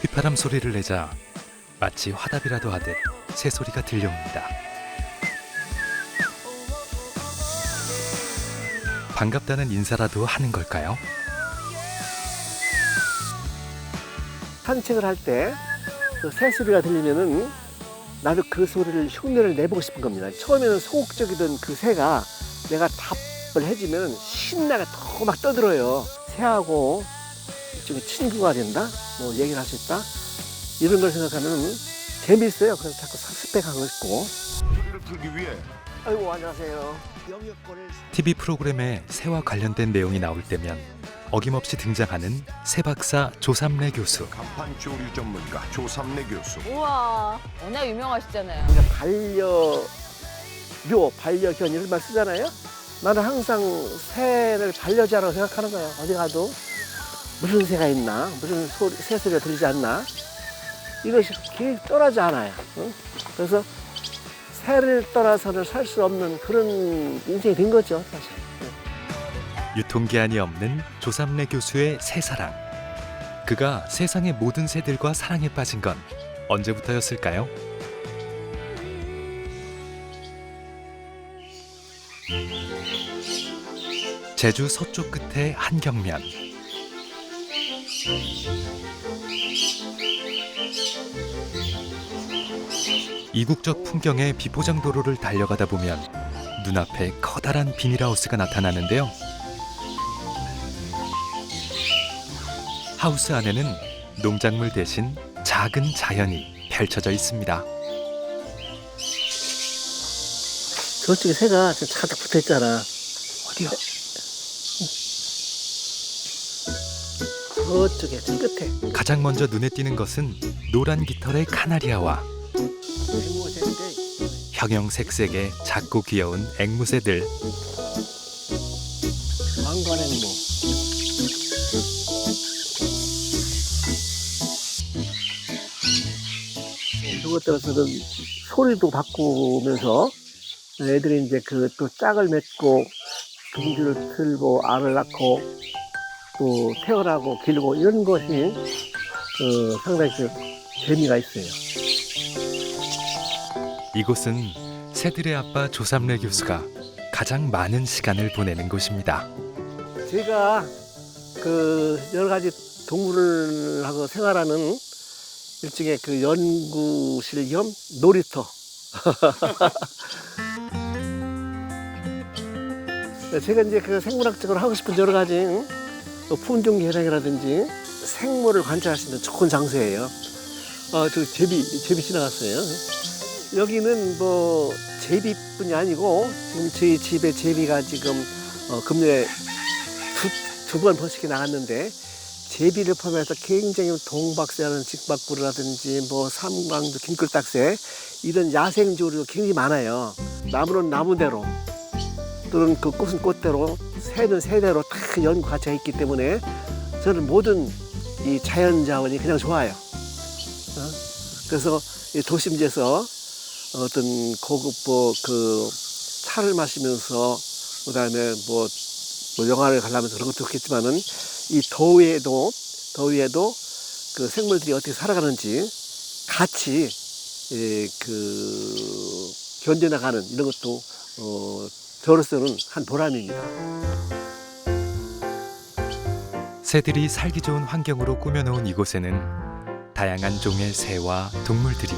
휘파람 소리를 내자 마치 화답이라도 하듯 새소리가 들려옵니다. 반갑다는 인사라도 하는 걸까요? 산책을 할 때 그 새소리가 들리면은 나도 그 소리를 흉내를 내보고 싶은 겁니다. 처음에는 소극적이던 그 새가 내가 답을 해주면 신나게 더 막 떠들어요. 새하고 일종의 친구가 된다? 뭐 얘기를 할 수 있다? 이런 걸 생각하면 재미있어요. 그래서 자꾸 스펙하고 있고. 소리를 풀기 위해 아이고, 안녕하세요. 영역권을 TV 프로그램에 새와 관련된 내용이 나올 때면 어김없이 등장하는 새 박사 조삼래 교수. 간판 조류 전문가 조삼래 교수. 우와, 워낙 유명하시잖아요. 우리가 반려견 이런 말 쓰잖아요. 나는 항상 새를 반려자라고 생각하는 거예요. 어디 가도 무슨 새가 있나, 무슨 새소리가 들리지 않나, 이것이 계속 떠나지 않아요. 그래서 새를 떠나서는 살 수 없는 그런 인생이 된 거죠, 사실. 유통기한이 없는 조삼래 교수의 새사랑. 그가 세상의 모든 새들과 사랑에 빠진 건 언제부터였을까요? 제주 서쪽 끝의 한경면. 이국적 풍경의 비포장도로를 달려가다 보면 눈앞에 커다란 비닐하우스가 나타나는데요. 하우스 안에는 농작물 대신 작은 자연이 펼쳐져 있습니다. 저쪽에 새가 지금 가득 붙어 있잖아. 어디요? 저쪽에, 저 끝에. 가장 먼저 눈에 띄는 것은 노란 깃털의 카나리아와 앵무새인데 형형색색의 작고 귀여운 앵무새들. 왕관앵무. 그것 따라서는 소리도 바꾸면서 애들이 이제 그 또 짝을 맺고 금주를 틀고 알을 낳고 또 태어나고 길고 이런 것이 상당히 좀 재미가 있어요. 이곳은 새들의 아빠 조삼래 교수가 가장 많은 시간을 보내는 곳입니다. 제가 그 여러 가지 동물하고 생활하는 일종의 그 연구실 겸 놀이터. 제가 이제 그 생물학적으로 하고 싶은 여러 가지 또 품종 개량이라든지 생물을 관찰할 수 있는 좋은 장소예요. 저 제비 지나갔어요. 여기는 뭐 제비뿐이 아니고 지금 저희 집에 제비가 지금 금년에 두 번 번씩이 나갔는데 제비를 포함해서 굉장히 동박새라는 직박구르라든지 뭐 삼광도 긴끌딱새 이런 야생 조류가 굉장히 많아요. 나무는 나무대로 또는 그 꽃은 꽃대로 새는 새대로 다 연구 가치가 있기 때문에 저는 모든 이 자연 자원이 그냥 좋아요. 그래서 이 도심지에서 어떤 고급 그 차를 마시면서 그다음에 뭐 영화를 관람하면서 그런 것도 좋겠지만은 이 더위에도 그 생물들이 어떻게 살아가는지 같이 그 견뎌나가는 이런 것도 저로서는 한 보람입니다. 새들이 살기 좋은 환경으로 꾸며놓은 이곳에는 다양한 종의 새와 동물들이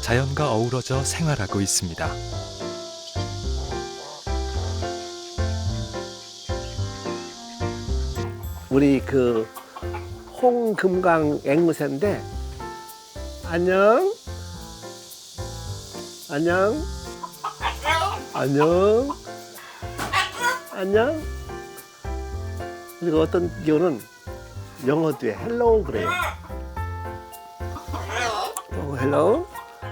자연과 어우러져 생활하고 있습니다. 우리 그 홍금강 앵무새인데 안녕 안녕 안녕 안녕. 그리고 어떤 경우는 영어 뒤에 헬로우 그래요. 헬로우.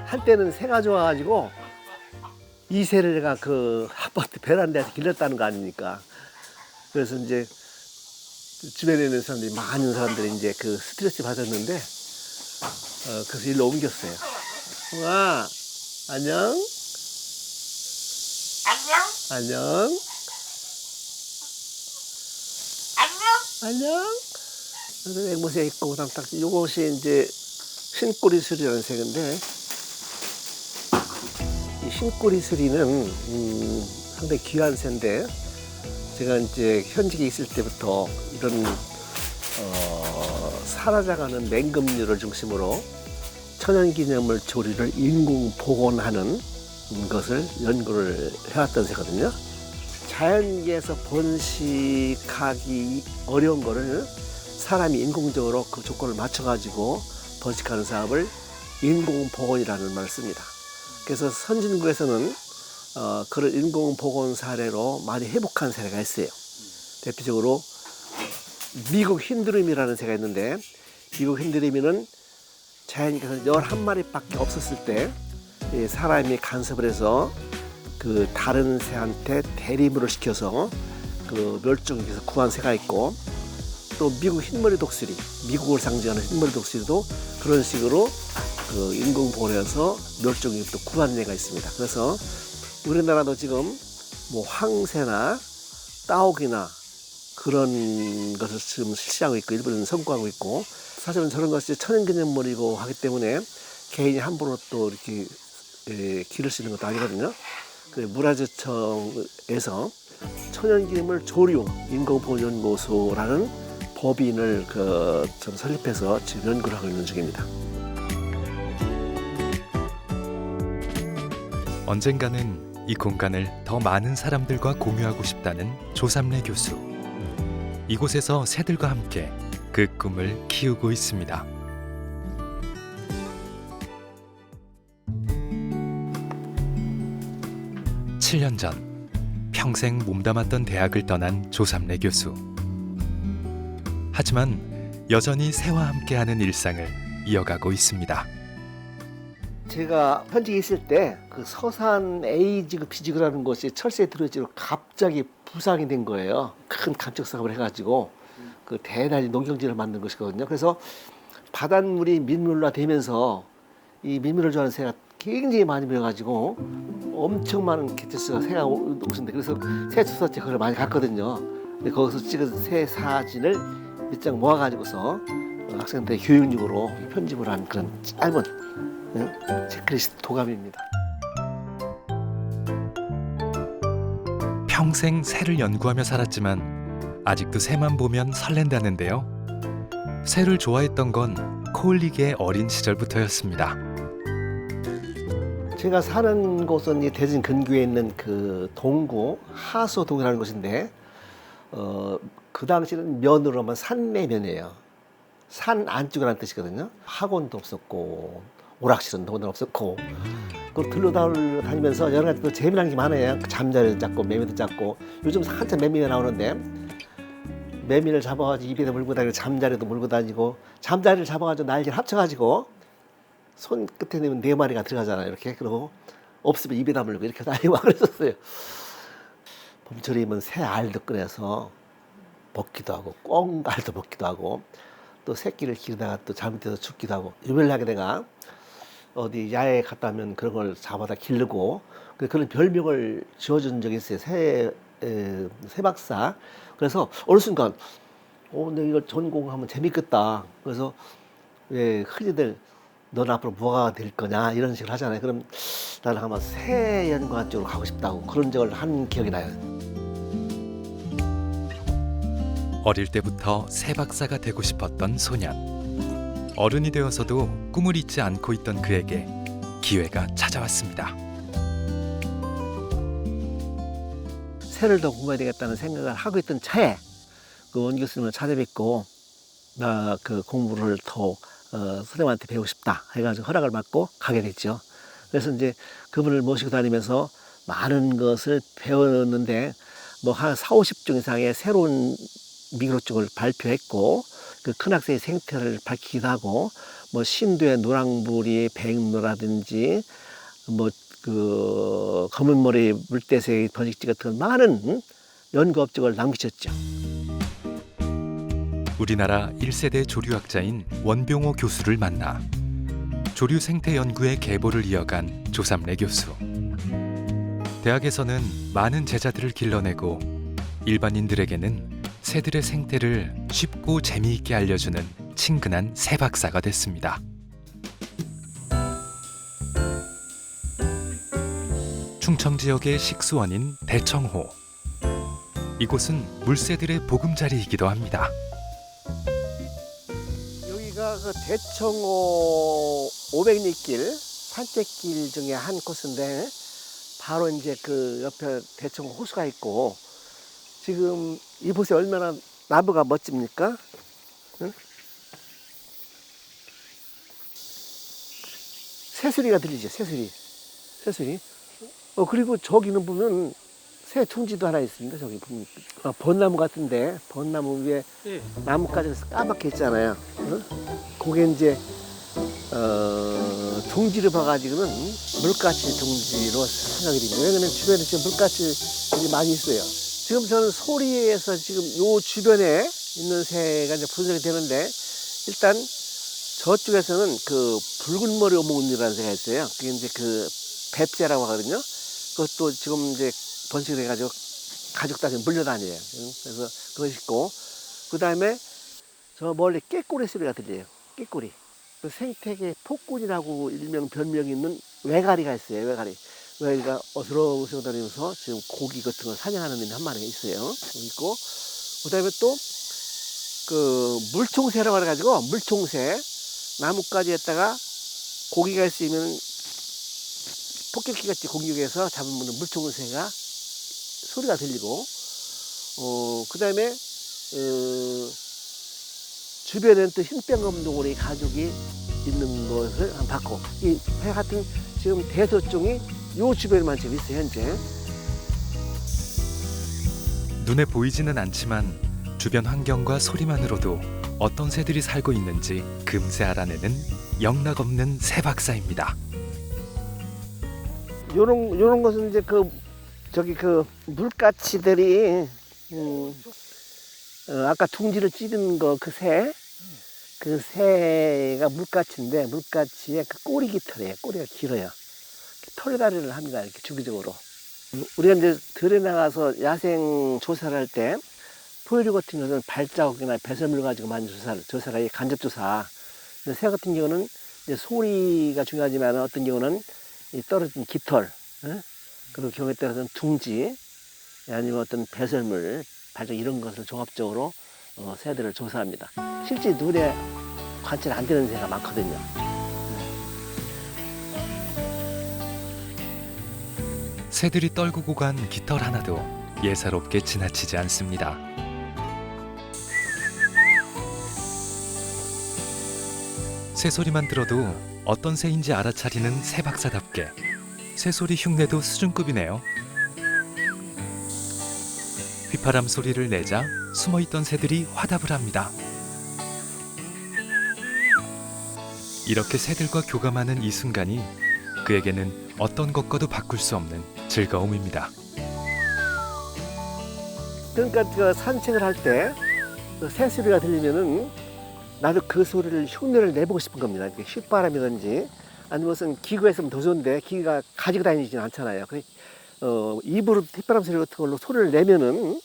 한때는 새가 좋아가지고 이 새를 내가 그 아파트 베란다에서 길렀다는 거 아닙니까? 그래서 이제 주변에 있는 사람들이 많은 사람들이 이제 그 스트레스 받았는데 그래서 일로 옮겼어요. 와 안녕 안녕 안녕 안녕 앵무새 있고 그다음 딱 요것이 이제 흰꼬리슬이라는 새인데 이 흰꼬리슬이는 상당히 귀한 새인데 제가 이제 현직에 있을 때부터 이런 사라져가는 맹금류를 중심으로 천연기념물 조류를 인공 복원하는 것을 연구를 해왔던 새거든요. 자연계에서 번식하기 어려운 거를 사람이 인공적으로 그 조건을 맞춰가지고 번식하는 사업을 인공복원이라는 말을 씁니다. 그래서 선진국에서는 그런 인공복원 사례로 많이 회복한 사례가 있어요. 대표적으로 미국 흰두루미라는 새가 있는데 미국 흰두루미는 자연계에서 11마리밖에 없었을 때 사람이 간섭을 해서 그 다른 새한테 대리물을 시켜서 그 멸종위기에서 구한 새가 있고 또 미국 흰머리 독수리, 미국을 상징하는 흰머리 독수리도 그런 식으로 그 인공복원해서 멸종위기부터 구한 예가 있습니다. 그래서 우리나라도 지금 뭐 황새나 따오기나 그런 것을 지금 실시하고 있고 일본은 선구하고 있고 사실은 저런 것이 천연기념물이고 하기 때문에 개인이 함부로 또 이렇게 기를 수 있는 것도 아니거든요. 그 문화재청에서 천연기념물 조류 인공보존연구소라는 법인을 좀 설립해서 지금 연구를 하고 있는 중입니다. 언젠가는 이 공간을 더 많은 사람들과 공유하고 싶다는 조삼래 교수. 이곳에서 새들과 함께 그 꿈을 키우고 있습니다. 칠 년 전 평생 몸담았던 대학을 떠난 조삼래 교수. 하지만 여전히 새와 함께하는 일상을 이어가고 있습니다. 제가 현직에 있을 때 그 서산 A지구, B지구라는 곳이 철새 드루지로 갑자기 부상이 된 거예요. 큰 감축 사업을 해가지고 그 대단히 농경지를 만든 것이거든요. 그래서 바닷물이 민물화되면서 이 민물을 좋아하는 새가 굉장히 많이 모여가지고 엄청 많은 개체수가 새가 오신데 그래서 새 투사체 거기를 많이 갔거든요. 근데 거기서 찍은 새 사진을 몇 장 모아가지고서 학생들 교육용으로 편집을 한 그런 짧은 체크리스트 도감입니다. 평생 새를 연구하며 살았지만 아직도 새만 보면 설렌다는데요. 새를 좋아했던 건 코흘리기의 어린 시절부터였습니다. 제가 사는 곳은 이 대전 근교에 있는 그 동구 하소동이라는 곳인데 그 당시는 면으로 하면 산내면이에요. 산 안쪽이라는 뜻이거든요. 학원도 없었고 오락실은 더군다나 없었고 그 다니면서 여러 가지 또 재미난 게 많아요. 잠자리도 잡고 매미도 잡고 요즘 한참 매미가 나오는데 매미를 잡아가지고 입에다 물고 다니고 잠자리도 물고 다니고 잠자리를 잡아가지고 날개를 합쳐가지고 손 끝에 내면 4마리가 들어가잖아요. 이렇게 그러고 없으면 입에다 물고 이렇게 다니고 그랬었어요. 봄철이면 새 알도 꺼내서 먹기도 하고 꽁알도 먹기도 하고 또 새끼를 기르다가 또 잘못해서 죽기도 하고 유별나게 내가 어디 야외에 갔다 오면 그런 걸 잡아다 기르고 그런 별명을 지어준 적이 있어요. 새 박사. 그래서 어느 순간 내가 이걸 전공하면 재밌겠다. 그래서 왜 흔히들 넌 앞으로 뭐가 될 거냐 이런 식으로 하잖아요. 그럼 나는 아마 새 연구원 쪽으로 가고 싶다고 그런 적을 한 기억이 나요. 어릴 때부터 새 박사가 되고 싶었던 소년. 어른이 되어서도 꿈을 잊지 않고 있던 그에게 기회가 찾아왔습니다. 새를 더 공부해야 되겠다는 생각을 하고 있던 차에 그 원 교수님을 찾아뵙고 나 그 공부를 더 선생님한테 배우고 싶다 해가지고 허락을 받고 가게 됐죠. 그래서 이제 그분을 모시고 다니면서 많은 것을 배웠는데 뭐 한 40~50종 이상의 새로운 미그로쪽을 발표했고 그 큰 학생의 생태를 밝히기도 하고 뭐 신도의 노랑부리 백로라든지 뭐 그 검은머리 물대새 번식지 같은 많은 연구 업적을 남기셨죠. 우리나라 1세대 조류학자인 원병호 교수를 만나 조류 생태 연구의 계보를 이어간 조삼래 교수. 대학에서는 많은 제자들을 길러내고 일반인들에게는 새들의 생태를 쉽고 재미있게 알려주는 친근한 새 박사가 됐습니다. 충청 지역의 식수원인 대청호. 이곳은 물새들의 보금자리이기도 합니다. 여기가 그 대청호 500리길 산책길 중에 한 코스인데 바로 이제 그 옆에 대청호 호수가 있고 지금 이곳에 얼마나 나무가 멋집니까? 응? 새소리가 들리죠, 새소리. 새소리. 그리고 저기는 보면 새 둥지도 하나 있습니다. 저기 보면 벚나무 같은데 벚나무 위에 나뭇가지가 까맣게 있잖아요. 그게 이제 둥지를 봐가지고는 물가치 둥지로 생각이 됩니다. 왜냐면 주변에 지금 물가치들이 많이 있어요. 지금 저는 소리에서 지금 요 주변에 있는 새가 이제 분석이 되는데 일단 저쪽에서는 그 붉은 머리 오목눈이라는 새가 있어요. 그게 이제 그 뱁새라고 하거든요. 그것도 지금 이제 번식을 해가지고 가족들한테 물려다녀요. 그래서 그것이 있고, 그 다음에 저 멀리 깨꼬리 소리가 들려요. 깨꼬리. 그 생태계 폭군이라고 일명 별명이 있는 외가리가 있어요. 외가리. 외가리가 어스렁어스렁 다니면서 지금 고기 같은 걸 사냥하는 놈이 한 마리가 있어요. 있고, 그 다음에 또 그 물총새라고 해가지고 물총새 나뭇가지에다가 고기가 있으면 폭격기같이 공격해서 잡은 물총새가 소리가 들리고, 그 다음에 주변에는 또 흰병검둥어리 가족이 있는 것을 한번 봤고, 이 새 같은 지금 대소종이 요 주변에만 지금 있어요, 현재. 눈에 보이지는 않지만 주변 환경과 소리만으로도 어떤 새들이 살고 있는지 금세 알아내는 영락없는 새 박사입니다. 요런 것은 이제 저기 물가치들이 아까 둥지를 찌른 거 그 새가 물가치인데 물가치의 그 꼬리 깃털이에요. 꼬리가 길어요. 털다리를 합니다. 이렇게 주기적으로. 우리가 이제 들에 나가서 야생 조사를 할 때 포유류 같은 경우는 발자국이나 배설물 가지고 많이 조사를 해요. 간접 조사. 근데 새 같은 경우는 이제 소리가 중요하지만 어떤 경우는 이 떨어진 깃털, 그리고 경우에 따라서는 둥지, 아니면 어떤 배설물, 발자국 이런 것을 종합적으로 새들을 조사합니다. 실제 눈에 관찰 안 되는 새가 많거든요. 새들이 떨구고 간 깃털 하나도 예사롭게 지나치지 않습니다. 새소리만 들어도 어떤 새인지 알아차리는 새 박사답게 새소리 흉내도 수준급이네요. 휘파람 소리를 내자 숨어있던 새들이 화답을 합니다. 이렇게 새들과 교감하는 이 순간이 그에게는 어떤 것과도 바꿀 수 없는 즐거움입니다. 그러니까 그 산책을 할 때 새소리가 들리면은 나도 그 소리를 흉내를 내보고 싶은 겁니다. 휘바람이든지 아니면 무슨 기구가 있으면 더 좋은데 기구가 가지고 다니지는 않잖아요. 입으로 휘바람 소리 같은 걸로 소리를 내면은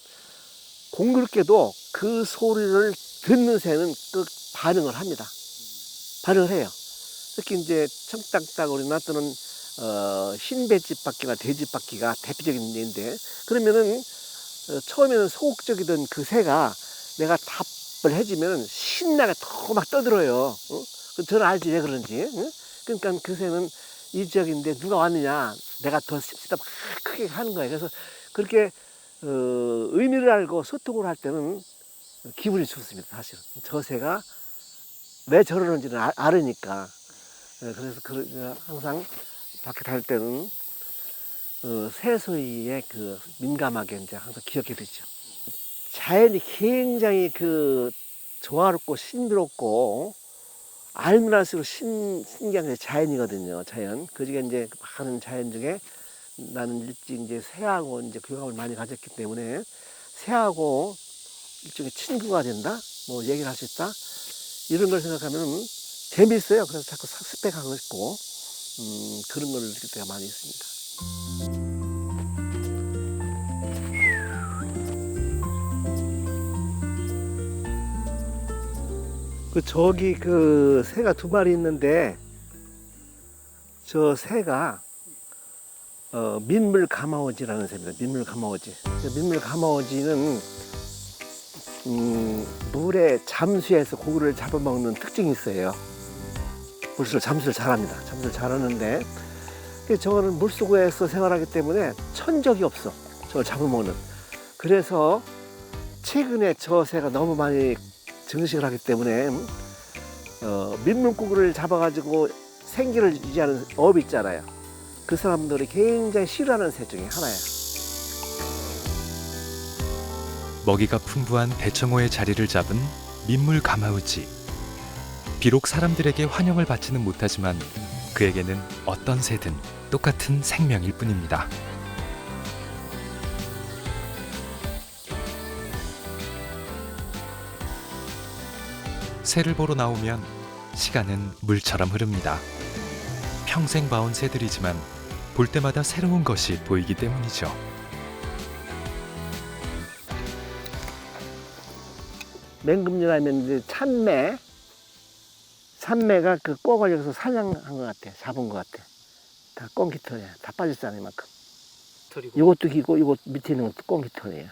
공교롭게도 그 소리를 듣는 새는 그 반응을 합니다. 반응을 해요. 특히 이제 청땅땅거리나 또는 흰배집바퀴나 돼지바퀴가 대표적인 예인데, 그러면은 처음에는 소극적이던 그 새가 내가 답을 해주면 신나게 더 막 떠들어요. 저는 알지 왜 그런지. 그러니까 그 새는 이 지역인데 누가 왔느냐, 내가 더 씁시다 막 크게 하는 거예요. 그래서 그렇게 의미를 알고 소통을 할 때는 기분이 좋습니다. 사실은 저 새가 왜 저러는지는 알으니까. 그래서 항상 밖에 다닐 때는 새 소리에 민감하게 이제 항상 기억해 두죠. 자연이 굉장히 조화롭고 신비롭고 알면 알수록 신기한 게 자연이거든요. 자연. 그 중에 이제 많은 자연 중에 나는 일찍 이제 새하고 이제 교감을 많이 가졌기 때문에 새하고 일종의 친구가 된다, 뭐 얘기를 할 수 있다, 이런 걸 생각하면 재미있어요. 그래서 자꾸 스펙하고 있고 그런 걸 느낄 때가 많이 있습니다. 저기 그 새가 두 마리 있는데 저 새가 민물 가마오지라는 새입니다. 민물 가마오지. 민물 가마오지는 물에 잠수해서 고기를 잡아먹는 특징이 있어요. 물속을 잠수를 잘합니다. 잠수를 잘하는데 저거는 물속에서 생활하기 때문에 천적이 없어. 저걸 잡아먹는. 그래서 최근에 저 새가 너무 많이 증식을 하기 때문에 민물고기를 잡아가지고 생계를 유지하는 업이 있잖아요. 그 사람들이 굉장히 싫어하는 새 중에 하나야. 먹이가 풍부한 대청호의 자리를 잡은 민물 가마우지. 비록 사람들에게 환영을 받지는 못하지만 그에게는 어떤 새든 똑같은 생명일 뿐입니다. 새를 보러 나오면 시간은 물처럼 흐릅니다. 평생 봐온 새들이지만 볼 때마다 새로운 것이 보이기 때문이죠. 맹금류라면 이제 참매가 그 꿩을 여기서 사냥한 것 같아. 잡은 것 같아. 다 꿩깃털이야. 다 빠졌잖아 이만큼. 이것도 기고 이것 밑에 있는 것도 꿩깃털이에요.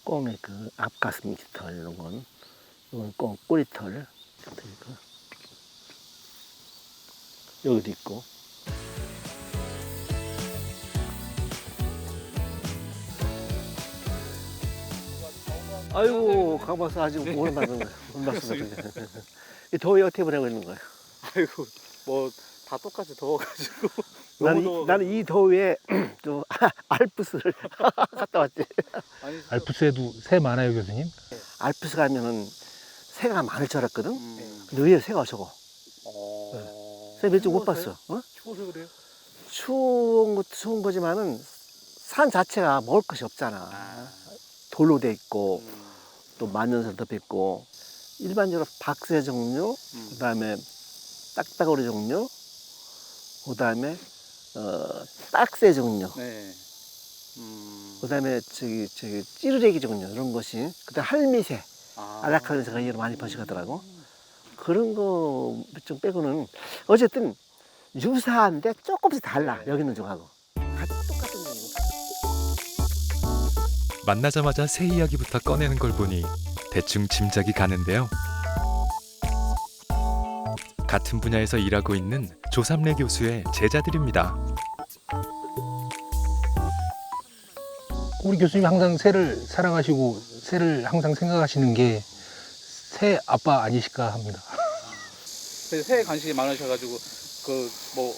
꿩의 그 앞가슴 깃털 이런 건. 이건 꿩 꼬리털. 여기도 있고. 아이고 가봐서 아직 오늘 만든 거야. 오늘 봤어. 이 더위 어떻게 보내고 있는 거야? 아이고 뭐 다 똑같이 더워가지고 나는 이 더위에 좀 알프스를 갔다 왔지. 아니, 알프스에도 새 많아요, 교수님? 알프스 가면은 새가 많을 줄 알았거든. 근데 의외로 새가 적어. 새 몇 주 못 봤어. 어? 추워서 그래요? 추운 것도 추운 거지만은 산 자체가 먹을 것이 없잖아. 돌로 돼 있고 또 만년설 덮여 있고 일반적으로 박새 종류, 그다음에 딱따구리 종류, 그다음에 딱새 종류, 네. 그다음에 저기 찌르레기 종류 이런 것이, 그다음 할미새, 아라카는 새가 이런 많이 번식하더라고. 그런 거 좀 빼고는 어쨌든 유사한데 조금씩 달라. 여기 있는 중하고 똑같은 종이고. 만나자마자 새 이야기부터 꺼내는 걸 보니 대충 짐작이 가는데요. 같은 분야에서 일하고 있는 조삼래 교수의 제자들입니다. 우리 교수님 항상 새를 사랑하시고 새를 항상 생각하시는 게 새 아빠 아니실까 합니다. 그래서 새에 관심이 많으셔가지고 그 뭐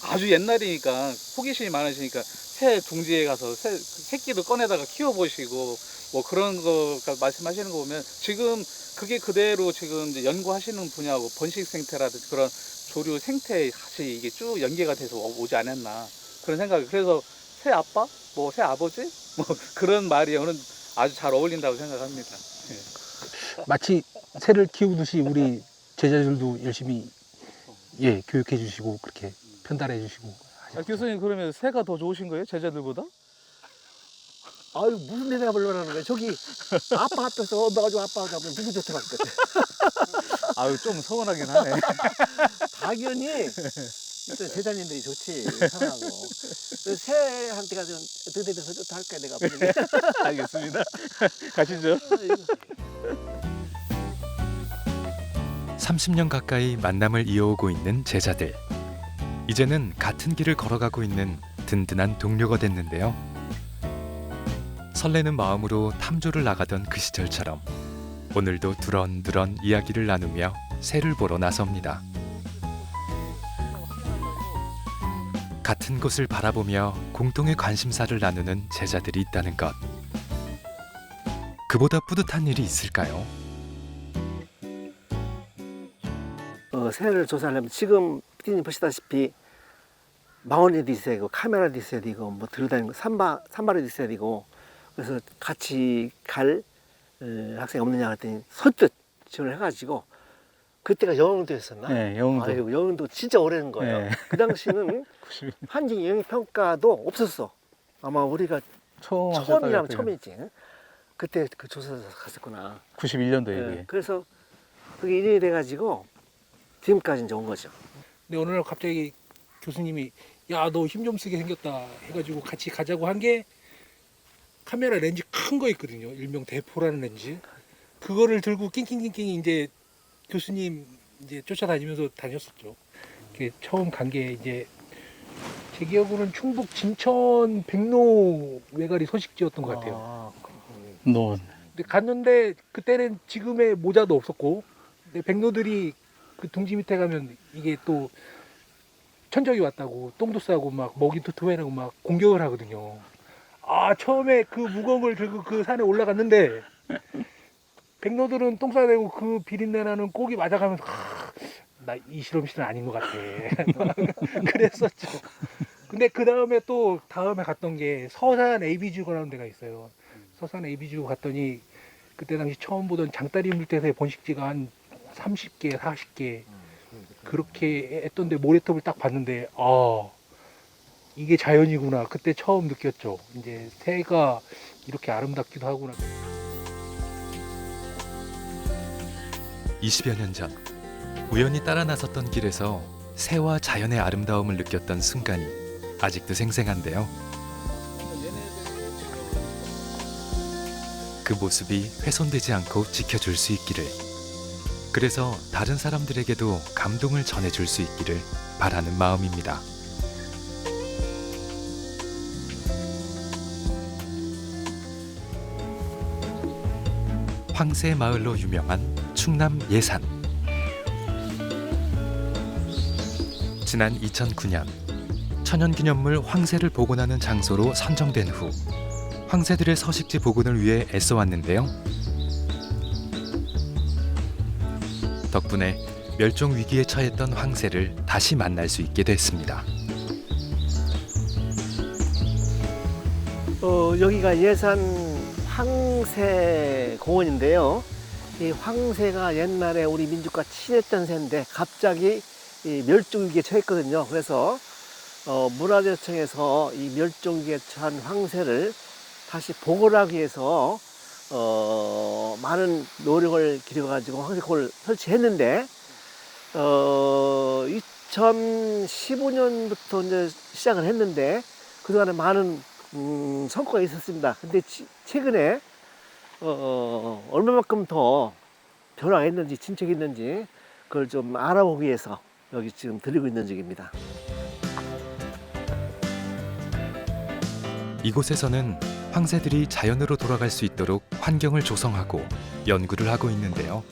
아주 옛날이니까 호기심이 많으시니까 새 둥지에 가서 새끼를 꺼내다가 키워보시고 뭐 그런 거 말씀하시는 거 보면 지금 그게 그대로 지금 이제 연구하시는 분야하고 번식 생태라든지 그런 조류 생태 같이 이게 쭉 연계가 돼서 오지 않았나 그런 생각이. 그래서 새 아빠, 뭐 새 아버지, 뭐 그런 말이 오늘 아주 잘 어울린다고 생각합니다. 마치 새를 키우듯이 우리 제자들도 열심히 교육해 주시고 그렇게 편달해 주시고. 교수님 그러면 새가 더 좋으신 거예요? 제자들보다? 아유 무슨 내가 불러라는 거야. 저기 아빠 앞에서 나가지고 아빠 잡으면 누구 좋다고 할 거야. 아유 좀 서운하긴 하네. 당연히 일단 제자님들이 좋지. 편하고. 새한테 가서 너네 더 좋다 할 거야 내가. 알겠습니다. 가시죠. 30년 가까이 만남을 이어오고 있는 제자들. 이제는 같은 길을 걸어가고 있는 든든한 동료가 됐는데요. 설레는 마음으로 탐조를 나가던 그 시절처럼 오늘도 두런두런 이야기를 나누며 새를 보러 나섭니다. 같은 곳을 바라보며 공동의 관심사를 나누는 제자들이 있다는 것. 그보다 뿌듯한 일이 있을까요? 새를 조사하려면 지금 피디님 보시다시피 망원에도 있어야 되고 카메라도 있어야 되고 뭐 들어다니는 거 산발에도 있어야 되고, 그래서 같이 갈 학생이 없느냐 했더니 선뜻 지원을 해가지고 그때가 영흥도였었나? 네, 영흥도. 아이고, 영흥도 진짜 오래된 거예요. 네. 그 당시는 한진 영향평가도 없었어. 아마 우리가 처음이라면 처음이지. 그때 그 조사서 갔었구나. 91년도에 네, 그게. 그래서 그게 인연이 돼가지고 지금까지 이제 온 거죠. 근데 어느 날 갑자기 교수님이 야, 너 힘 좀 쓰게 생겼다 해가지고 같이 가자고 한 게 카메라 렌즈 큰 거 있거든요. 일명 대포라는 렌즈. 그거를 들고 낑낑낑낑 이제 교수님 이제 쫓아다니면서 다녔었죠. 그게 처음 간 게 이제 제 기억으로는 충북 진천 백로 외가리 서식지였던 것 같아요. 근데 갔는데 그때는 지금의 모자도 없었고, 근데 백로들이 그 둥지 밑에 가면 이게 또 천적이 왔다고 똥도 싸고 막 먹이도 토해내고 막 공격을 하거든요. 아, 처음에 그 무거운 걸 들고 그 산에 올라갔는데 백로들은 똥 싸대고 그 비린내 나는 꼭이 맞아가면서 나 이 실험실은 아닌 것 같아. 그랬었죠. 근데 그 다음에 또 다음에 갔던 게 서산 ABG라는 데가 있어요. 서산 ABG 갔더니 그때 당시 처음 보던 장다리 물태서의 번식지가 한 30개, 40개 그렇게 했던데 모래톱을 딱 봤는데 아, 이게 자연이구나. 그때 처음 느꼈죠. 이제 새가 이렇게 아름답기도 하구나. 20여 년 전 우연히 따라 나섰던 길에서 새와 자연의 아름다움을 느꼈던 순간이 아직도 생생한데요. 그 모습이 훼손되지 않고 지켜줄 수 있기를, 그래서 다른 사람들에게도 감동을 전해줄 수 있기를 바라는 마음입니다. 황새 마을로 유명한 충남 예산. 지난 2009년 천연기념물 황새를 복원하는 장소로 선정된 후 황새들의 서식지 복원을 위해 애써왔는데요. 덕분에 멸종 위기에 처했던 황새를 다시 만날 수 있게 됐습니다. 여기가 예산 황새 공원인데요. 이 황새가 옛날에 우리 민족과 친했던 새인데 갑자기 이 멸종위기에 처했거든요. 그래서 문화재청에서 이 멸종위기에 처한 황새를 다시 복원하기 위해서 많은 노력을 기울여가지고 황새골을 설치했는데 2015년부터 이제 시작을 했는데 그동안에 많은 성과가 있었습니다. 근데 최근에 얼마만큼 더 변화가 있는지 진척이 있는지 그걸 좀 알아보기 위해서 여기 지금 들리고 있는 중입니다. 이곳에서는 황새들이 자연으로 돌아갈 수 있도록 환경을 조성하고 연구를 하고 있는데요.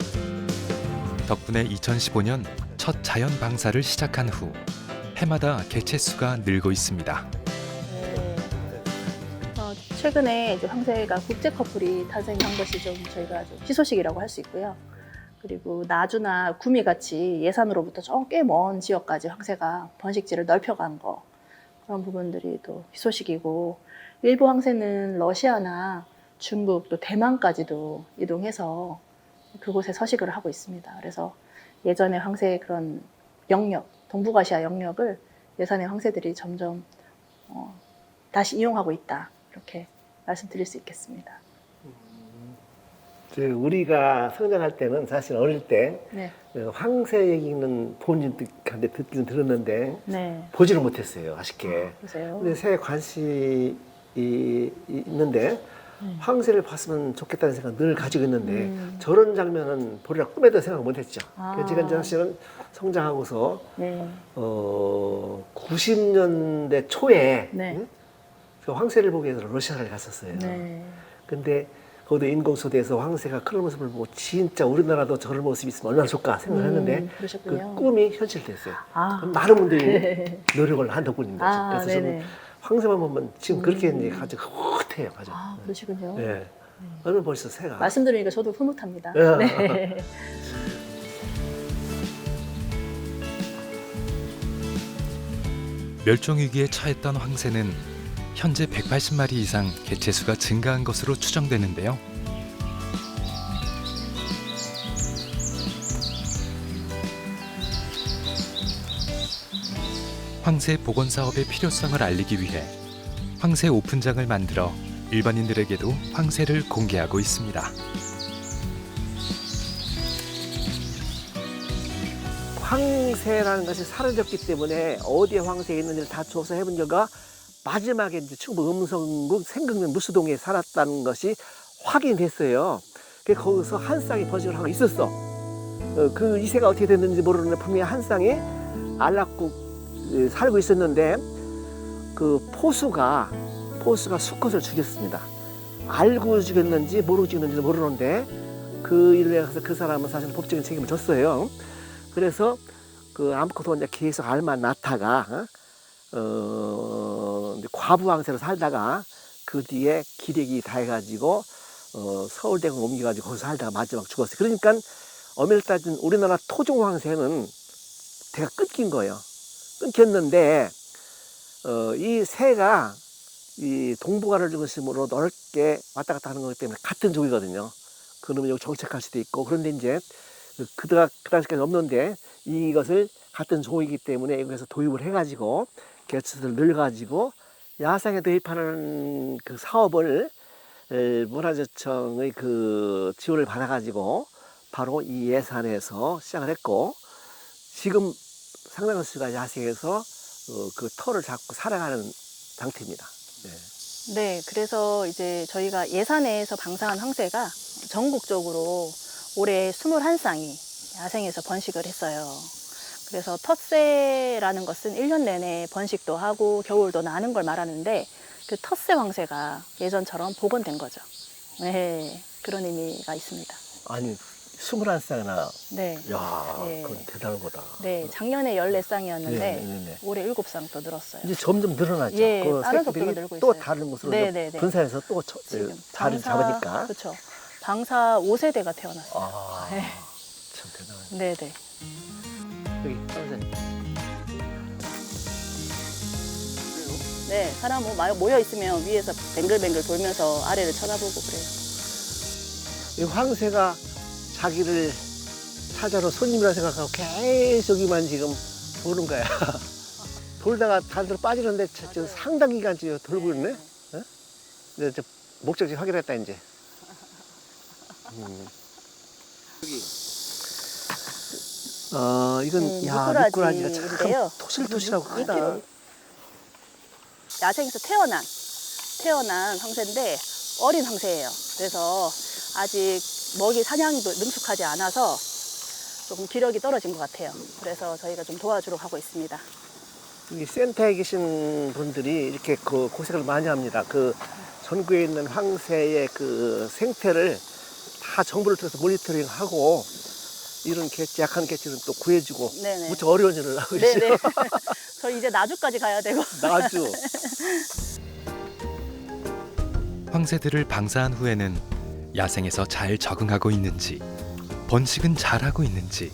덕분에 2015년 첫 자연 방사를 시작한 후 해마다 개체 수가 늘고 있습니다. 최근에 이제 황새가 국제 커플이 탄생한 것이 좀 저희가 좀 희소식이라고 할 수 있고요. 그리고 나주나 구미 같이 예산으로부터 좀 꽤 먼 지역까지 황새가 번식지를 넓혀간 거, 그런 부분들이 또 희소식이고, 일부 황새는 러시아나 중국 또 대만까지도 이동해서 그곳에 서식을 하고 있습니다. 그래서 예전에 황새의 그런 영역, 동북아시아 영역을 예산의 황새들이 점점 다시 이용하고 있다, 이렇게 말씀드릴 수 있겠습니다. 우리가 성장할 때는 사실 어릴 때 네. 황새 얘기는 부모님한테 듣기는 들었는데 네. 보지를 못했어요, 아쉽게. 보세요. 근데 새에 관심이 있는데 황새를 봤으면 좋겠다는 생각 늘 가지고 있는데 저런 장면은 보리라 꿈에도 생각 못했죠. 아. 제가 이제 사실은 성장하고서 네. 90년대 초에 네. 그 황새를 보기 위해서 러시아를 갔었어요. 네. 근데 거기도 인공소대에서 황새가 그런 모습을 보고 진짜 우리나라도 저런 모습이 있으면 얼마나 좋을까 생각했는데 그 그러셨군요. 꿈이 현실됐어요. 아. 많은 분들이 노력을 한 덕분입니다. 아, 그래서 네네. 저는 황새만 보면 지금 그렇게 이제 아주 흐뭇해요. 아주. 아, 그러시군요. 네. 오늘 벌써 새가. 말씀 들으니까 저도 흐뭇합니다. 야. 네. 멸종 위기에 처했던 황새는 현재 180마리 이상 개체 수가 증가한 것으로 추정되는데요. 황새 복원 사업의 필요성을 알리기 위해 황새 오픈장을 만들어 일반인들에게도 황새를 공개하고 있습니다. 황새라는 것이 사라졌기 때문에 어디에 황새가 있는지를 다 조사해본 결과 마지막에 이제 충북 음성군 생강면 무수동에 살았다는 것이 확인됐어요. 그래서 거기서 한 쌍이 번식을 하고 있었어. 그 이세가 어떻게 됐는지 모르는데 분명히 한 쌍이 안락국 살고 있었는데 그 포수가 수컷을 죽였습니다. 알고 죽였는지 모르고 죽였는지 모르는데 그 일에 대해서 그 사람은 사실 법적인 책임을 졌어요. 그래서 그 아무것도 이제 계속 알만 낳다가 이제 과부왕새로 살다가 그 뒤에 기력이 다 해가지고 서울대공 옮겨가지고 거기서 살다가 마지막 죽었어요. 그러니까 엄밀히 따지면 우리나라 토종황새는 대가 끊긴 거예요. 끊겼는데 이 새가 이 동북아를 중심으로 넓게 왔다 갔다 하는 거기 때문에 같은 종이거든요. 그러면 여기 정착할 수도 있고, 그런데 이제 그 당시까지 없는데 이것을 같은 종이기 때문에 여기서 도입을 해가지고 개체수를 늘려가지고 야생에 도입하는 그 사업을 문화재청의 그 지원을 받아가지고 바로 이 예산에서 시작을 했고, 지금 상당한 수가 야생에서 그 터를 잡고 살아가는 상태입니다. 네. 네, 그래서 이제 저희가 예산에서 방사한 황새가 전국적으로 올해 21쌍이 야생에서 번식을 했어요. 그래서 텃새라는 것은 1년 내내 번식도 하고 겨울도 나는 걸 말하는데 그 텃새 황새가 예전처럼 복원된 거죠. 네, 그런 의미가 있습니다. 아니 21쌍이나 네. 야, 네. 그건 대단한 거다. 네, 작년에 14쌍이었는데 네. 올해 7쌍 또 늘었어요. 이제 점점 늘어나죠. 예, 그 빠른 새끼들이 속도로 늘고 또 있어요. 다른 곳으로 네. 분산해서 또 지금 자리를 잡으니까. 그렇죠. 방사 5세대가 태어났어요. 아, 네. 참 대단하네. 네네. 여기 선생님. 네, 사람 모여 있으면 위에서 뱅글뱅글 돌면서 아래를 쳐다보고 그래요. 이 황새가 자기를 찾아러 손님이라 생각하고 계속 이만 지금 보는 거야. 돌다가 다른 데로 빠지는데 저 상당 기간 지금 돌고 있네. 어? 근데 저 목적지 확인했다 이제. 이건 야 미꾸라지가 참 미꾸라지인데요. 토실토실하고 크다. 야생에서 태어난 황새인데 어린 황새예요. 그래서 아직 먹이 사냥도 능숙하지 않아서 조금 기력이 떨어진 것 같아요. 그래서 저희가 좀 도와주러 가고 있습니다. 이 센터에 계신 분들이 이렇게 그 고생을 많이 합니다. 그 전국에 있는 황새의 그 생태를 다 정보를 통해서 모니터링하고 이런 개체, 약한 개체는 또 구해주고 네네. 무척 어려운 일을 하고 있어요. 네네. 저희 이제 나주까지 가야 되고. 나주. 황새들을 방사한 후에는 야생에서 잘 적응하고 있는지, 번식은 잘하고 있는지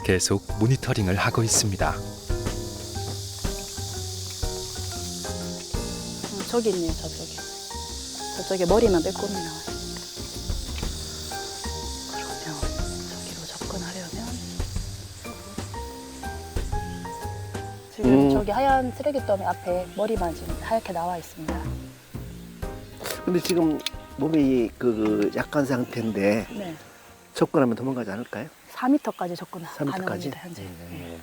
계속 모니터링을 하고 있습니다. 저기 있네요, 저쪽에. 저쪽에 머리만 빼꼼히 나와요. 그러면 저기로 접근하려면 지금 저기 하얀 쓰레기더미 앞에 머리만 지금 하얗게 나와 있습니다. 근데 지금 몸이 그 약한 상태인데 네. 접근하면 도망가지 않을까요? 4m까지 접근 3m까지? 가능합니다, 현재. 네.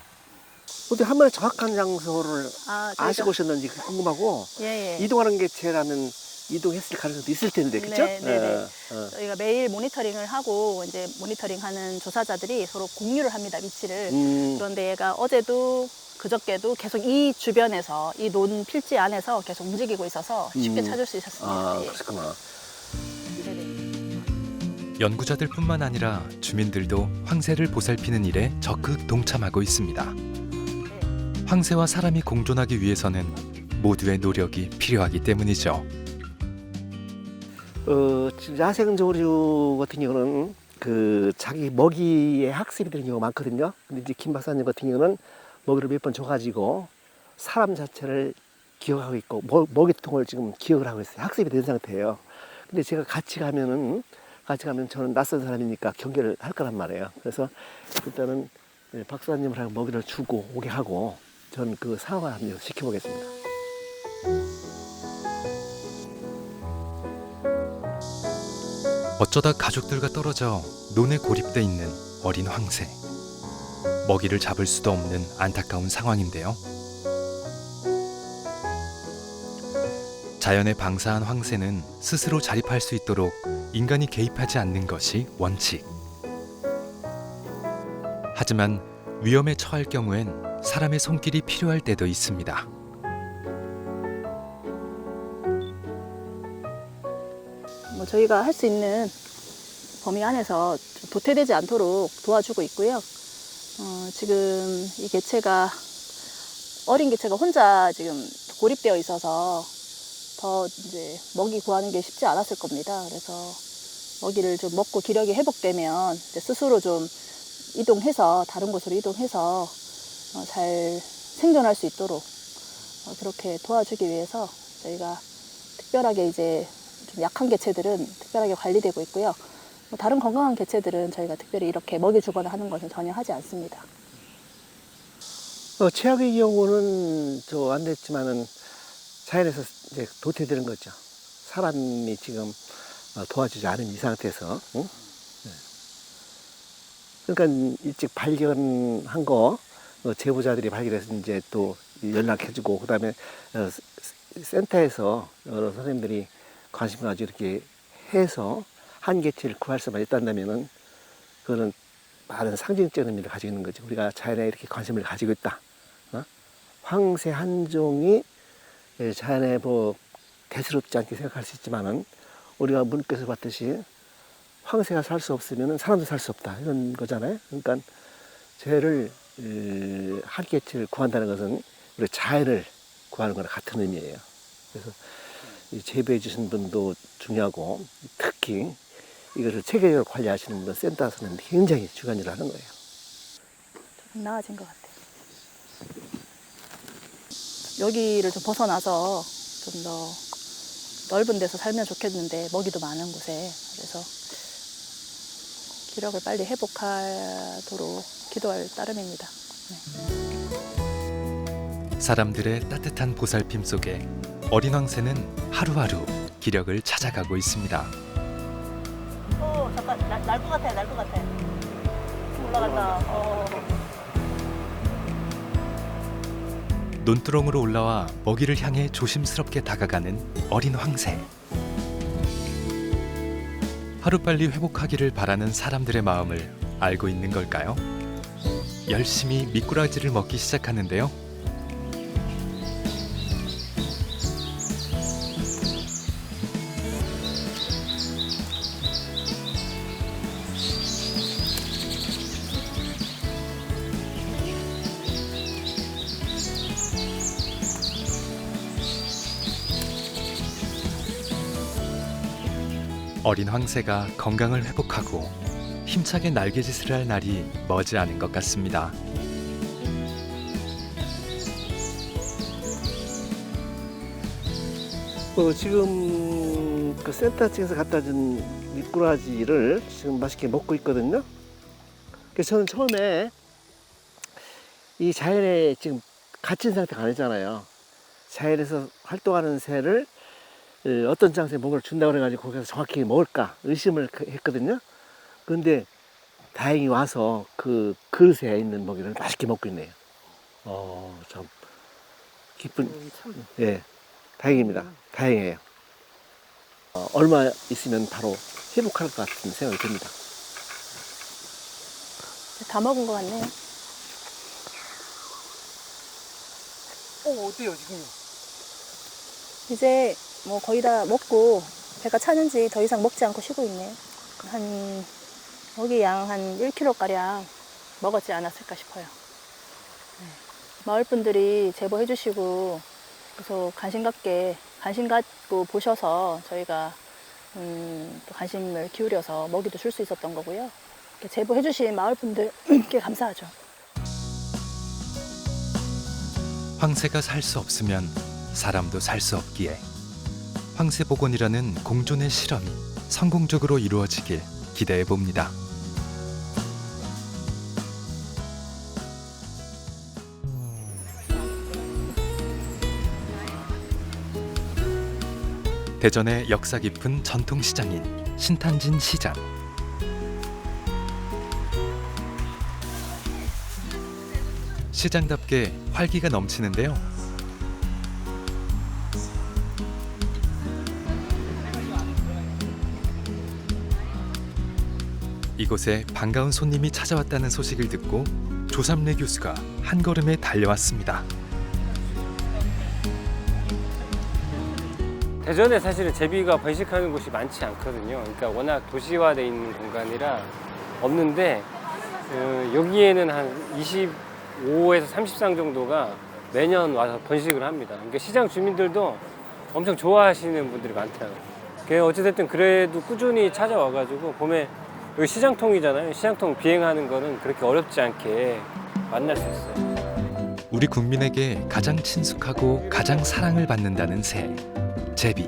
어디 한 번에 정확한 장소를 저희가- 아시고 오셨는지 궁금하고 예. 이동하는 개체라면 이동했을 가능성도 있을 텐데, 그렇죠? 네. 저희가 매일 모니터링을 하고 이제 모니터링하는 조사자들이 서로 공유를 합니다, 위치를. 그런데 얘가 어제도 그저께도 계속 이 주변에서 이 논 필지 안에서 계속 움직이고 있어서 쉽게 찾을 수 있었습니다. 아, 예. 그렇구나. 네네. 연구자들뿐만 아니라 주민들도 황새를 보살피는 일에 적극 동참하고 있습니다. 황새와 사람이 공존하기 위해서는 모두의 노력이 필요하기 때문이죠. 야생 조류 같은 경우는 그 자기 먹이에 학습이 되는 경우가 많거든요. 근데 이제 김 박사님 같은 경우는 먹이를 몇 번 줘가지고 사람 자체를 기억하고 있고 먹이통을 지금 기억을 하고 있어요. 학습이 된 상태예요. 근데 제가 같이 가면 저는 낯선 사람이니까 경계를 할 거란 말이에요. 그래서 일단은 박사님을 먹이를 주고 오게 하고 저는 그 상황을 한번 지켜보겠습니다. 어쩌다 가족들과 떨어져 논에 고립돼 있는 어린 황새. 먹이를 잡을 수도 없는 안타까운 상황인데요. 자연에 방사한 황새는 스스로 자립할 수 있도록 인간이 개입하지 않는 것이 원칙. 하지만 위험에 처할 경우엔 사람의 손길이 필요할 때도 있습니다. 뭐 저희가 할 수 있는 범위 안에서 좀 도태되지 않도록 도와주고 있고요. 지금 이 개체가 어린 개체가 혼자 지금 고립되어 있어서 더 이제 먹이 구하는 게 쉽지 않았을 겁니다. 그래서 먹이를 좀 먹고 기력이 회복되면 이제 스스로 좀 이동해서 다른 곳으로 이동해서 잘 생존할 수 있도록 그렇게 도와주기 위해서 저희가 특별하게 이제 좀 약한 개체들은 특별하게 관리되고 있고요. 뭐 다른 건강한 개체들은 저희가 특별히 이렇게 먹이 주거나 하는 것은 전혀 하지 않습니다. 최악의 경우는 저 안 됐지만은 자연에서 이제 도태되는 거죠. 사람이 지금 도와주지 않은 이 상태에서. 응? 네. 그러니까 일찍 발견한 거 제보자들이 발견해서 이제 또 연락해주고 그다음에 센터에서 여러 선생님들이 관심을 가지고 이렇게 해서 한 개체를 구할 수만 있다면은 그거는 많은 상징적인 의미를 가지고 있는 거죠. 우리가 자연에 이렇게 관심을 가지고 있다. 황새 한 종이 자연에 뭐 대수롭지 않게 생각할 수 있지만은 우리가 문께서 봤듯이 황새가 살 수 없으면 사람도 살 수 없다 이런 거잖아요. 그러니까 쟤를 한 개체를 구한다는 것은 우리 자연을 구하는 거랑 같은 의미예요. 그래서 이 재배해 주신 분도 중요하고 특히 이것을 체계적으로 관리하시는 분은 센터에서는 굉장히 중요한 일을 하는 거예요. 좀 나아진 것 같아요. 여기를 좀 벗어나서 좀 더 넓은 데서 살면 좋겠는데 먹이도 많은 곳에 그래서 기력을 빨리 회복하도록 기도할 따름입니다. 네. 사람들의 따뜻한 보살핌 속에 어린 황새는 하루하루 기력을 찾아가고 있습니다. 잠깐 날 것 같아, 날 것 같아. 올라간다. 논두렁으로 올라와 먹이를 향해 조심스럽게 다가가는 어린 황새. 하루빨리 회복하기를 바라는 사람들의 마음을 알고 있는 걸까요? 열심히 미꾸라지를 먹기 시작하는데요. 어린 황새가 건강을 회복하고 힘차게 날개짓을 할 날이 머지않은 것 같습니다. 지금 그 센터 측에서 갖다 준 미꾸라지를 지금 맛있게 먹고 있거든요. 그래서 저는 처음에 이 자연에 지금 갇힌 상태가 아니잖아요. 자연에서 활동하는 새를 어떤 장소에 뭔가를 준다고 그래가지고 거기서 정확히 먹을까 의심을 했거든요. 그런데 다행히 와서 그 그릇에 있는 먹이를 맛있게 먹고 있네요. 참 기쁜, 예, 다행입니다. 다행이에요. 얼마 있으면 바로 회복할 것 같은 생각이 듭니다. 다 먹은 것 같네요. 어때요 지금? 이제 뭐 거의 다 먹고 배가 차는지 더 이상 먹지 않고 쉬고 있네요. 먹이 양 한 1kg가량 먹었지 않았을까 싶어요. 네. 마을 분들이 제보해 주시고 그래서 관심 갖고 보셔서 저희가 또 관심을 기울여서 먹이도 줄 수 있었던 거고요. 이렇게 제보해 주신 마을 분들께 감사하죠. 황새가 살 수 없으면 사람도 살 수 없기에 황새복원이라는 공존의 실험이 성공적으로 이루어지길 기대해 봅니다. 대전의 역사 깊은 전통시장인 신탄진 시장. 시장답게 활기가 넘치는데요. 이곳에 반가운 손님이 찾아왔다는 소식을 듣고 조삼래 교수가 한 걸음에 달려왔습니다. 대전에 사실은 제비가 번식하는 곳이 많지 않거든요. 그러니까 워낙 도시화되어 있는 공간이라 없는데 여기에는 한 25에서 30상 정도가 매년 와서 번식을 합니다. 그러니까 시장 주민들도 엄청 좋아하시는 분들이 많더라고요. 어찌됐든 그래도 꾸준히 찾아와가지고 봄에 여기 시장통이잖아요. 시장통 비행하는 거는 그렇게 어렵지 않게 만날 수 있어요. 우리 국민에게 가장 친숙하고 가장 사랑을 받는다는 새, 제비.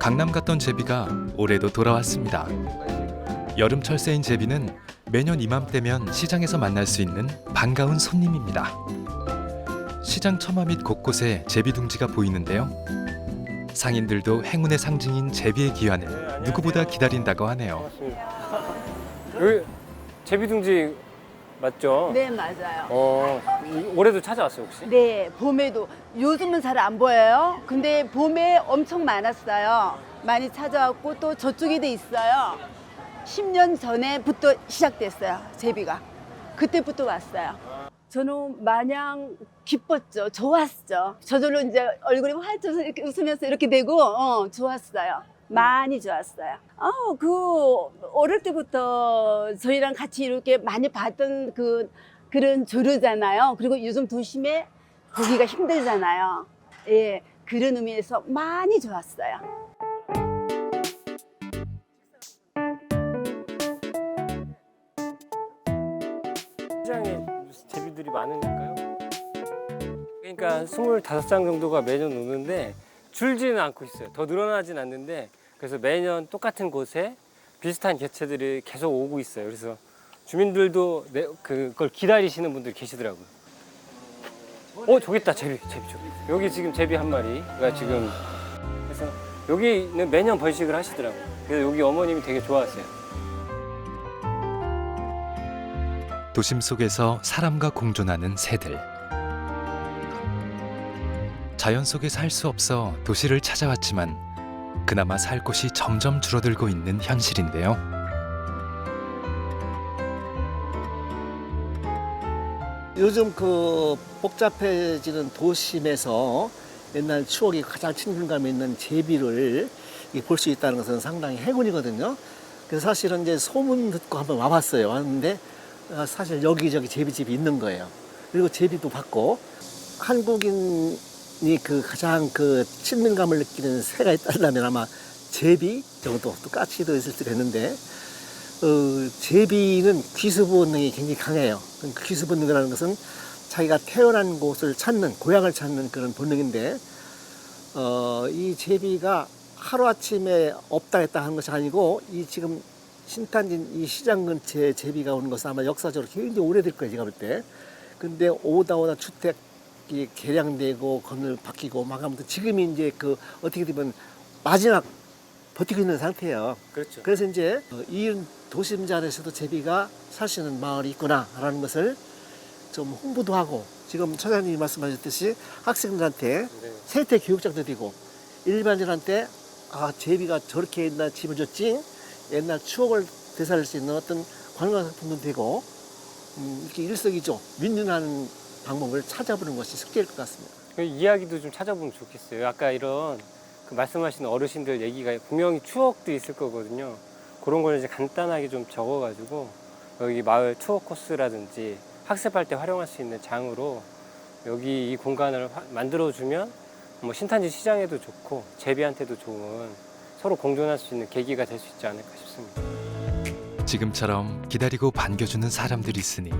강남 갔던 제비가 올해도 돌아왔습니다. 여름철새인 제비는 매년 이맘때면 시장에서 만날 수 있는 반가운 손님입니다. 시장 처마 밑 곳곳에 제비 둥지가 보이는데요. 상인들도 행운의 상징인 제비의 귀환을 누구보다 기다린다고 하네요. 반갑습니다. 여기 제비둥지 맞죠? 네, 맞아요. 올해도 찾아왔어요 혹시? 네, 봄에도 요즘은 잘 안 보여요. 근데 봄에 엄청 많았어요. 많이 찾아왔고 또 저쪽에도 있어요. 10년 전에부터 시작됐어요, 제비가. 그때부터 왔어요. 저는 마냥 기뻤죠. 좋았죠. 저절로 이제 얼굴이 활짝 이렇게 웃으면서 이렇게 되고 좋았어요. 많이 좋았어요. 어릴 때부터 저희랑 같이 이렇게 많이 봤던 그런 조류잖아요. 그리고 요즘 도심에 보기가 힘들잖아요. 예, 그런 의미에서 많이 좋았어요. 시장에 제비들이 많으니까요. 그러니까 25장 정도가 매년 오는데 줄지는 않고 있어요. 더 늘어나진 않는데 그래서 매년 똑같은 곳에 비슷한 개체들이 계속 오고 있어요. 그래서 주민들도 그걸 기다리시는 분들이 계시더라고요. 저기 있다. 제비 저기. 여기 지금 제비 한 마리가 지금 그래서 여기는 매년 번식을 하시더라고요. 그래서 여기 어머님이 되게 좋아하세요. 도심 속에서 사람과 공존하는 새들. 자연 속에 살 수 없어 도시를 찾아왔지만 그나마 살 곳이 점점 줄어들고 있는 현실인데요. 요즘 그 복잡해지는 도심에서 옛날 추억이 가장 친근감 있는 제비를 볼 수 있다는 것은 상당히 행운이거든요. 그래서 사실은 이제 소문 듣고 한번 와봤어요. 왔는데 사실 여기저기 제비집이 있는 거예요. 그리고 제비도 봤고 한국인이 가장 친밀감을 느끼는 새가 있다면 아마 제비 정도, 또 까치도 있을 듯 했는데 제비는 귀수 본능이 굉장히 강해요. 귀수 본능이라는 것은 자기가 태어난 곳을 찾는, 고향을 찾는 그런 본능인데 이 제비가 하루아침에 없다 했다 하는 것이 아니고 이 지금 신탄진 이 시장 근처에 제비가 오는 것은 아마 역사적으로 굉장히 오래될 거예요, 제가 볼 때. 근데 오다 주택이 개량되고 건물 바뀌고 막 하면서 지금이 이제 어떻게 되면 마지막 버티고 있는 상태예요. 그렇죠. 그래서 이제 이 도심 안에서도 제비가 살 수 있는 마을이 있구나라는 것을 좀 홍보도 하고 지금 처장님이 말씀하셨듯이 학생들한테 네. 세태 교육장도 되고 일반인한테 제비가 저렇게 옛날 집을 줬지 옛날 추억을 되살릴 수 있는 어떤 관광상품도 되고 이렇게 일석이조 윈윈하는 방법을 찾아보는 것이 숙제일 것 같습니다. 그 이야기도 좀 찾아보면 좋겠어요. 아까 이런 말씀하시는 어르신들 얘기가 분명히 추억도 있을 거거든요. 그런 걸 이제 간단하게 좀 적어가지고 여기 마을 투어 코스라든지 학습할 때 활용할 수 있는 장으로 여기 이 공간을 만들어주면 뭐 신탄지 시장에도 좋고 제비한테도 좋은 서로 공존할 수 있는 계기가 될 수 있지 않을까 싶습니다. 지금처럼 기다리고 반겨주는 사람들이 있으니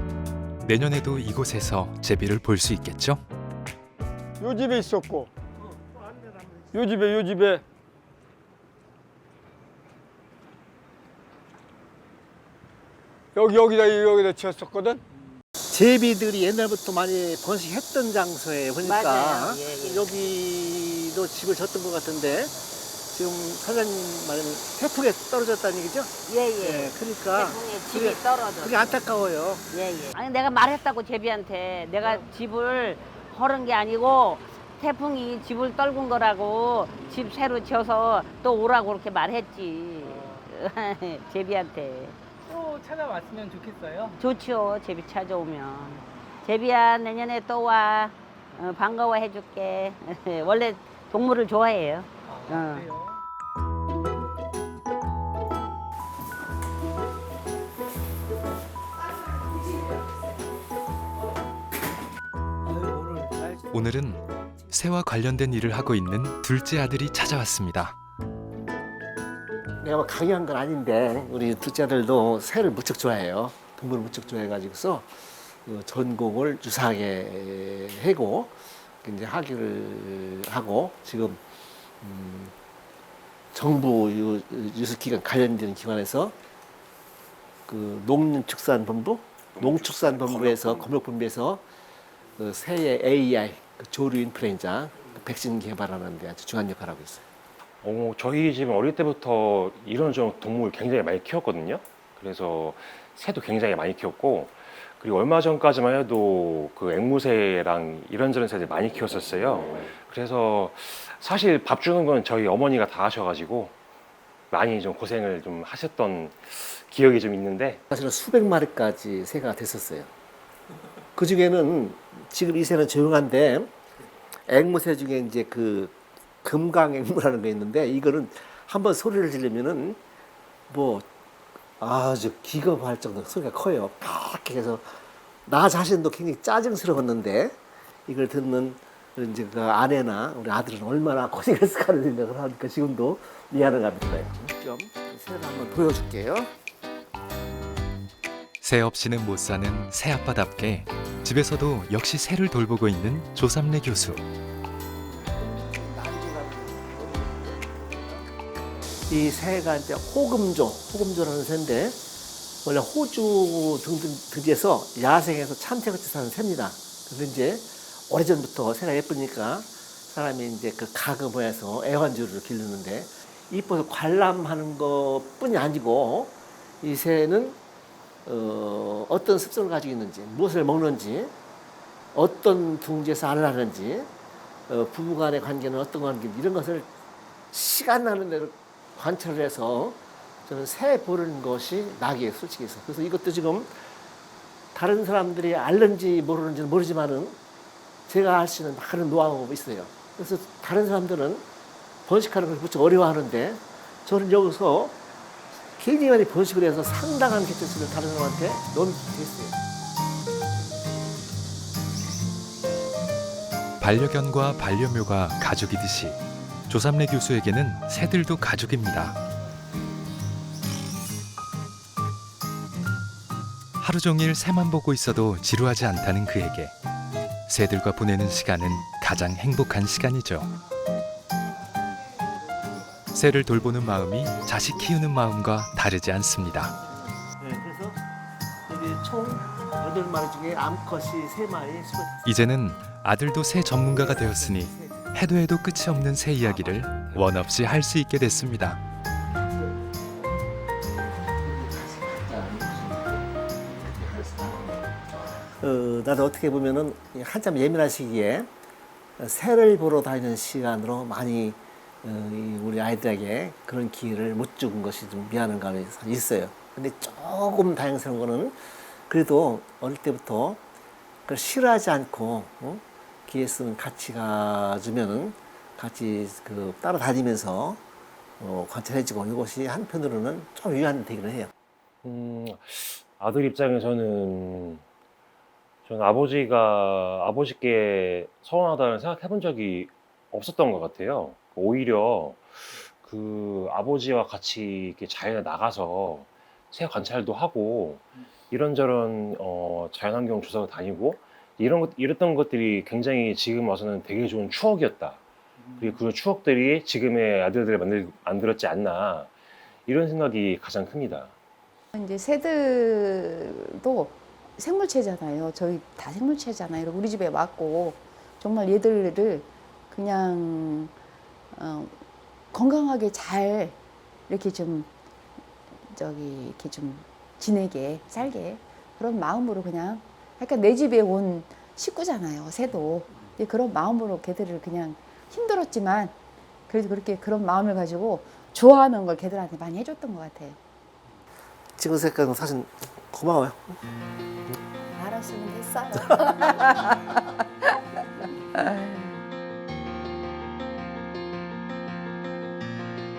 내년에도 이곳에서 제비를 볼 수 있겠죠? 요 집에 있었고 요 집에 여기다 지었었거든. 제비들이 옛날부터 많이 번식했던 장소에 보니까 맞아요. 예, 예. 여기도 집을 졌던 것 같은데 지금 사장님 말하면 태풍에 떨어졌다는 얘기죠? 예예. 그러니까 집이 떨어져. 그게 안타까워요. 예예. 아니 내가 말했다고 제비한테 내가 집을 허른 게 아니고 태풍이 집을 떨군 거라고 집 새로 지어서 또 오라고 그렇게 말했지. 제비한테. 또 찾아왔으면 좋겠어요. 좋죠. 제비 찾아오면. 제비야 내년에 또 와. 반가워해 줄게. 원래 동물을 좋아해요. 그래요. 오늘은 새와 관련된 일을 하고 있는 둘째 아들이 찾아왔습니다. 내가 뭐 강요한 건 아닌데 우리 둘째 아들도 새를 무척 좋아해요. 동물을 무척 좋아해가지고서 그 전공을 유사하게 하고 이제 학위를 하고 지금 정부 유수기관 관련된 기관에서 그 농축산본부에서 검역본부에서 그 새의 AI 그 조류 인플루엔자 그 백신 개발하는 데 아주 중요한 역할을 하고 있어요. 저희 집은 어릴 때부터 이런 동물 굉장히 많이 키웠거든요. 그래서 새도 굉장히 많이 키웠고, 그리고 얼마 전까지만 해도 그 앵무새랑 이런저런 새들 많이 키웠었어요. 그래서 사실 밥 주는 건 저희 어머니가 다 하셔가지고 많이 좀 고생을 좀 하셨던 기억이 좀 있는데, 사실은 수백 마리까지 새가 됐었어요. 그 중에는 지금 이 새는 조용한데 앵무새 중에 이제 그 금강앵무라는 게 있는데 이거는 한번 소리를 지르면은 뭐 아주 기겁할 정도로 소리가 커요. 그렇게 해서 나 자신도 굉장히 짜증스러웠는데 이걸 듣는 이제 그 아내나 우리 아들은 얼마나 고생했을까를 생각을 하니까 지금도 미안한 감이 들어요. 좀 새를 한번 보여줄게요. 새 없이는 못 사는 새아빠답게 집에서도 역시 새를 돌보고 있는 조삼래 교수. 이 새가 이제 호금조라는 새인데 원래 호주 등지에서 야생에서 참새같이 사는 새입니다. 그래서 이제 오래전부터 새가 예쁘니까 사람이 이제 그 가그 모여서 애완주를 기르는데 이뻐서 관람하는 것뿐이 아니고 이 새는 어떤 습성을 가지고 있는지, 무엇을 먹는지, 어떤 둥지에서 알을 하는지, 부부간의 관계는 어떤 관계인지 이런 것을 시간 나는 대로 관찰을 해서 저는 새 보는 것이 낙이에요, 솔직히 해서. 그래서 이것도 지금 다른 사람들이 알는지 모르는지는 모르지만은 제가 알 수 있는 많은 노하우가 있어요. 그래서 다른 사람들은 번식하는 걸 무척 어려워하는데 저는 여기서 굉장히 많이 번식을 해서 상당한 개체수를 다른 사람한테 넘겼어요. 반려견과 반려묘가 가족이듯이 조삼래 교수에게는 새들도 가족입니다. 하루 종일 새만 보고 있어도 지루하지 않다는 그에게 새들과 보내는 시간은 가장 행복한 시간이죠. 새를 돌보는 마음이 자식 키우는 마음과 다르지 않습니다. 네, 그래서 여기 총 8마리 중에 암컷이 3마리, 이제는 아들도 새 전문가가 되었으니 해도 해도 끝이 없는 새 이야기를 원 없이 할 수 있게 됐습니다. 나도 어떻게 보면은 한참 예민한 시기에 새를 보러 다니는 시간으로 많이 우리 아이들에게 그런 기회를 못 준 것이 좀 미안한 감이 있어요. 근데 조금 다행스러운 거는 그래도 어릴 때부터 그걸 싫어하지 않고 기회 있으면 같이 가주면은 같이 그 따라다니면서 관찰해주고 이것이 한편으로는 좀 위안이 되기는 해요. 아들 입장에서는 저는 아버지께 서운하다는 생각해 본 적이 없었던 것 같아요. 오히려 그 아버지와 같이 이렇게 자연에 나가서 새 관찰도 하고 이런저런 자연환경 조사도 다니고 이랬던 것들이 굉장히 지금 와서는 되게 좋은 추억이었다. 그리고 그 추억들이 지금의 아들들을 만들었지 않나 이런 생각이 가장 큽니다. 이제 새들도 생물체잖아요. 저희 다 생물체잖아요. 우리 집에 왔고 정말 얘들을 그냥 건강하게 잘 이렇게 좀 이렇게 좀 지내게 살게 그런 마음으로 그냥 약간 내 집에 온 식구잖아요. 새도 그런 마음으로 걔들을 그냥 힘들었지만 그래도 그렇게 그런 마음을 가지고 좋아하는 걸 걔들한테 많이 해줬던 것 같아요. 찍은 색깔은 사진 고마워요. 알았으면 됐어요.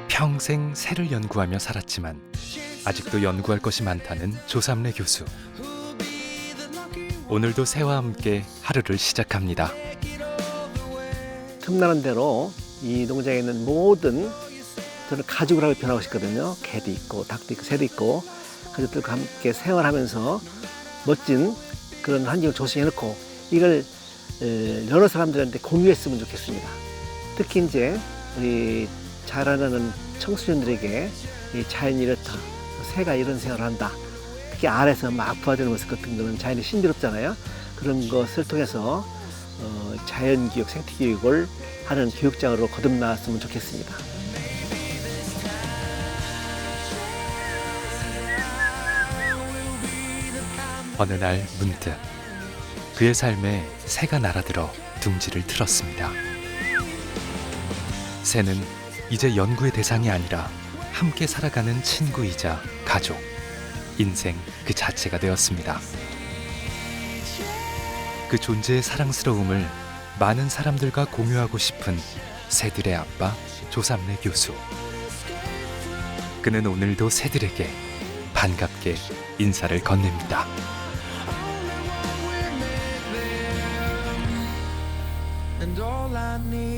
평생 새를 연구하며 살았지만 아직도 연구할 것이 많다는 조삼래 교수. 오늘도 새와 함께 하루를 시작합니다. 틈나는 대로 이 농장에 있는 모든 저는 가족을 하고 변하고 싶거든요. 개도 있고 닭도 있고 새도 있고 가족들과 함께 생활하면서 멋진 그런 환경을 조성해놓고 이걸 여러 사람들한테 공유했으면 좋겠습니다. 특히 이제 우리 자라나는 청소년들에게 이 자연이 이렇다, 새가 이런 생활을 한다. 특히 알에서 막 부화되는 모습 같은 거는 자연이 신비롭잖아요. 그런 것을 통해서 자연교육, 생태교육을 하는 교육장으로 거듭났으면 좋겠습니다. 어느 날 문득 그의 삶에 새가 날아들어 둥지를 틀었습니다. 새는 이제 연구의 대상이 아니라 함께 살아가는 친구이자 가족, 인생 그 자체가 되었습니다. 그 존재의 사랑스러움을 많은 사람들과 공유하고 싶은 새들의 아빠 조삼래 교수. 그는 오늘도 새들에게 반갑게 인사를 건넵니다. And all I need